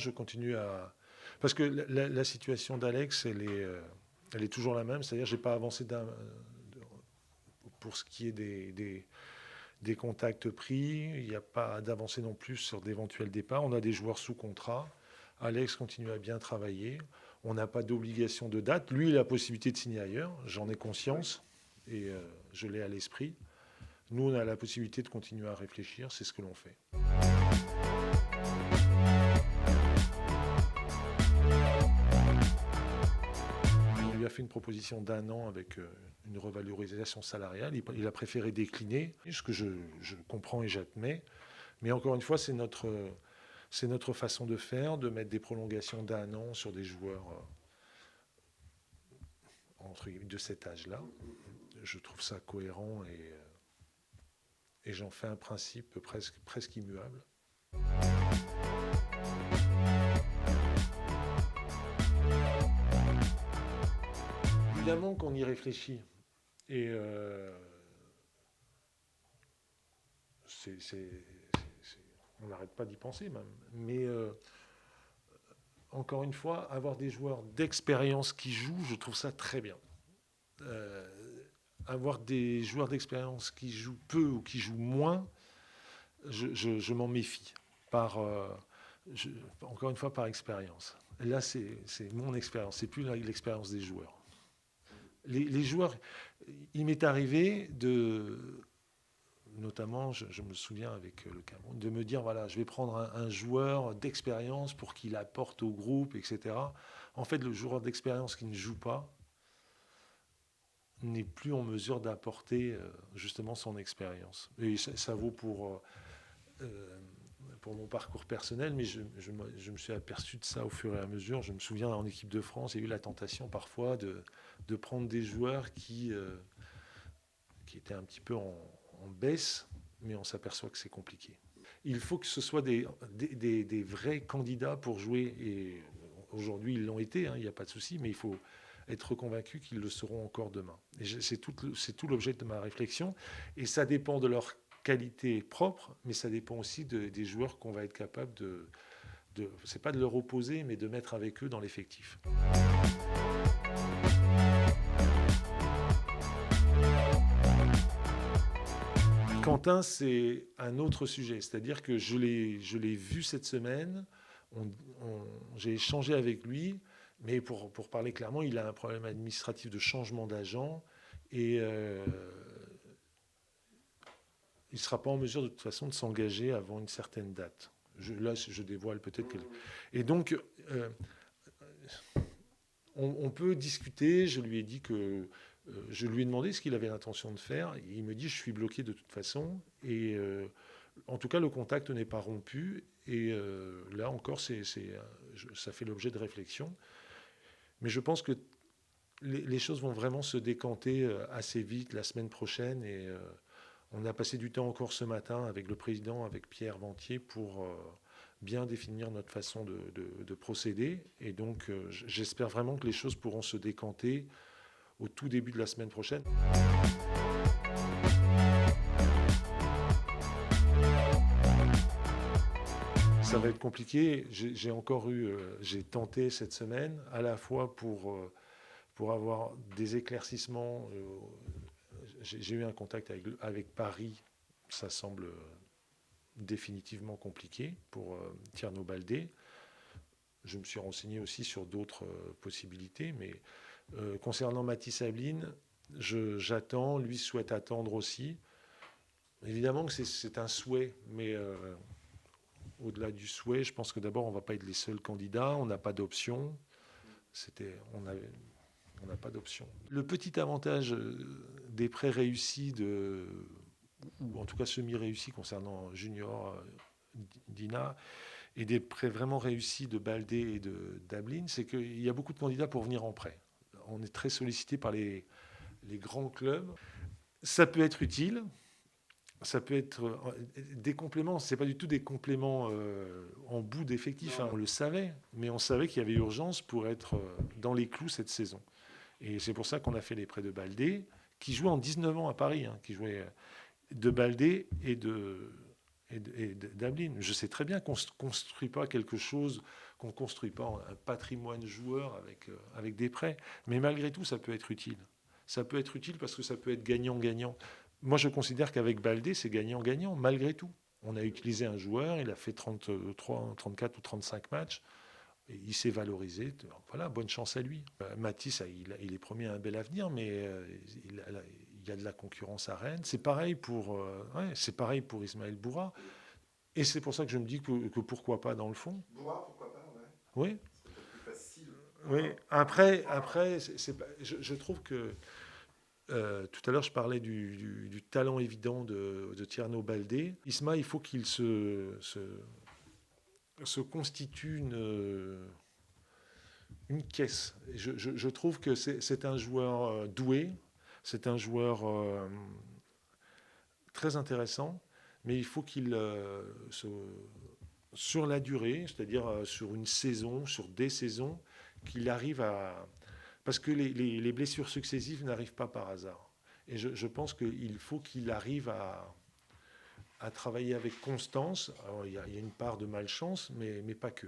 je continue à... Parce que la situation d'Alex, elle est toujours la même. C'est-à-dire, j'ai pas avancé pour ce qui est des contacts pris. Il n'y a pas d'avancée non plus sur d'éventuels départs. On a des joueurs sous contrat. Alex continue à bien travailler. On n'a pas d'obligation de date. Lui, il a la possibilité de signer ailleurs. J'en ai conscience et je l'ai à l'esprit. Nous, on a la possibilité de continuer à réfléchir. C'est ce que l'on fait. On lui a fait une proposition d'1 an avec une revalorisation salariale. Il a préféré décliner, ce que je comprends et j'admets. Mais encore une fois, c'est notre façon de faire, de mettre des prolongations d'1 an sur des joueurs de cet âge-là. Je trouve ça cohérent et j'en fais un principe presque immuable. Évidemment qu'on y réfléchit. Et on n'arrête pas d'y penser même. Mais encore une fois, avoir des joueurs d'expérience qui jouent, je trouve ça très bien. Avoir des joueurs d'expérience qui jouent peu ou qui jouent moins, je m'en méfie. Encore une fois, par expérience. Là, c'est mon expérience, c'est plus l'expérience des joueurs. Les joueurs, il m'est arrivé notamment, je me souviens avec le Cameroun, de me dire, voilà, je vais prendre un joueur d'expérience pour qu'il apporte au groupe, etc. En fait, le joueur d'expérience qui ne joue pas n'est plus en mesure d'apporter justement son expérience. Et ça vaut pour mon parcours personnel, mais je me suis aperçu de ça au fur et à mesure. Je me souviens, en équipe de France, il y a eu la tentation parfois de prendre des joueurs qui étaient un petit peu en baisse, mais on s'aperçoit que c'est compliqué. Il faut que ce soit des vrais candidats pour jouer, et aujourd'hui ils l'ont été, hein, il n'y a pas de souci, mais il faut être convaincu qu'ils le seront encore demain. Et c'est tout l'objet de ma réflexion, et ça dépend de leur qualité propre, mais ça dépend aussi des joueurs qu'on va être capable c'est pas de leur opposer, mais de mettre avec eux dans l'effectif. Quentin, c'est un autre sujet. C'est-à-dire que je l'ai vu cette semaine, j'ai échangé avec lui, mais pour parler clairement, il a un problème administratif de changement d'agent et il ne sera pas en mesure de toute façon de s'engager avant une certaine date. Là, je dévoile peut-être quelque... Et donc, on peut discuter. Je lui ai dit que... je lui ai demandé ce qu'il avait l'intention de faire. Il me dit, je suis bloqué de toute façon. Et en tout cas, le contact n'est pas rompu. Et là encore, ça fait l'objet de réflexion. Mais je pense que les choses vont vraiment se décanter assez vite la semaine prochaine. Et on a passé du temps encore ce matin avec le président, avec Pierre Ventier, pour bien définir notre façon de procéder. Et donc, j'espère vraiment que les choses pourront se décanter au tout début de la semaine prochaine. Ça va être compliqué. J'ai tenté cette semaine, à la fois pour avoir des éclaircissements. J'ai eu un contact avec Paris. Ça semble définitivement compliqué pour Tierno Baldé. Je me suis renseigné aussi sur d'autres possibilités, mais concernant Mathis Ablin, j'attends, lui souhaite attendre aussi. Évidemment que c'est un souhait, mais au-delà du souhait, je pense que d'abord, on ne va pas être les seuls candidats, on n'a pas d'option. On n'a pas d'option. Le petit avantage des prêts réussis, ou en tout cas semi-réussis concernant Junior, Dina, et des prêts vraiment réussis de Baldé et d'Ablin, c'est qu'il y a beaucoup de candidats pour venir en prêt. On est très sollicité par les grands clubs. Ça peut être utile. Ça peut être des compléments. C'est pas du tout des compléments en bout d'effectif. Hein. On le savait, mais on savait qu'il y avait urgence pour être dans les clous cette saison. Et c'est pour ça qu'on a fait les prêts de Baldé, qui jouait en 19 ans à Paris, hein, qui jouait de Baldé et d'Ablin. Je sais très bien qu'on ne construit pas quelque chose, qu'on construit pas un patrimoine joueur avec des prêts. Mais malgré tout, ça peut être utile. Ça peut être utile parce que ça peut être gagnant-gagnant. Moi, je considère qu'avec Baldé, c'est gagnant-gagnant, malgré tout. On a utilisé un joueur, il a fait 33, 34 ou 35 matchs, et il s'est valorisé. Voilà, bonne chance à lui. Matisse, il est promis à un bel avenir, mais il y a de la concurrence à Rennes. C'est pareil pour Ismaël Bourra. Et c'est pour ça que je me dis que pourquoi pas dans le fond. Bois, pourquoi pas, ouais. Oui. C'est peut-être plus facile. Oui. Après je trouve que tout à l'heure, je parlais du talent évident de Tierno Baldé. Isma, il faut qu'il se constitue une caisse. Je trouve que c'est un joueur doué, c'est un joueur très intéressant, mais il faut qu'il, sur la durée, c'est-à-dire sur une saison, sur des saisons, qu'il arrive à... Parce que les blessures successives n'arrivent pas par hasard. Et je pense qu'il faut qu'il arrive à travailler avec constance. Alors, il y a une part de malchance, mais pas que.